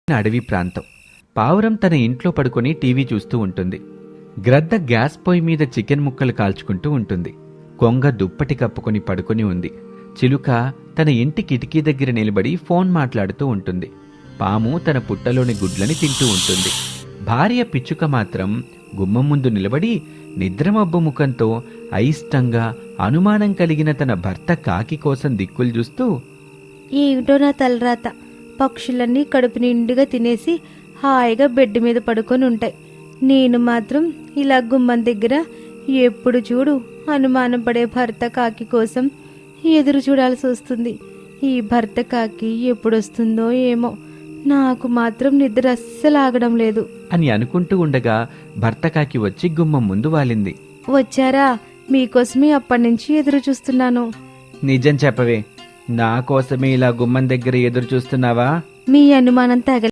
అడవి ప్రాంతం. పావురం తన ఇంట్లో పడుకొని టీవీ చూస్తూ ఉంటుంది. గ్రద్ద గ్యాస్ పొయ్యి మీద చికెన్ ముక్కలు కాల్చుకుంటూ ఉంటుంది. కొంగ దుప్పటి కప్పుకొని పడుకొని ఉంది. చిలుక తన ఇంటి కిటికీ దగ్గర నిలబడి ఫోన్ మాట్లాడుతూ ఉంటుంది. పాము తన పుట్టలోని గుడ్లని తింటూ ఉంటుంది. భార్య పిచ్చుక మాత్రం గుమ్మం ముందు నిలబడి నిద్రమబ్బు ముఖంతో అయిష్టంగా అనుమానం కలిగిన తన భర్త కాకి కోసం దిక్కులు చూస్తూ, ఏమిటో నా తలరాత, పక్షులన్నీ కడుపు నిండుగా తినేసి హాయిగా బెడ్ మీద పడుకొని ఉంటాయి. నేను మాత్రం ఇలా గుమ్మం దగ్గర ఎప్పుడు చూడు అనుమానం పడే భర్త కాకి కోసం ఎదురు చూడాల్సి వస్తుంది. ఈ భర్త కాకి ఎప్పుడొస్తుందో ఏమో, నాకు మాత్రం నిద్ర అస్సలు ఆగడం లేదు అని అనుకుంటూ ఉండగా భర్త కాకి వచ్చి గుమ్మం ముందు వాలింది. వచ్చారా? మీకోసమే అప్పటి నుంచి ఎదురు చూస్తున్నాను. నిజం చెప్పవే, నా కోసమే ఇలా గుమ్మం దగ్గర ఎదురు చూస్తున్నావా? మీ అనుమానం తగ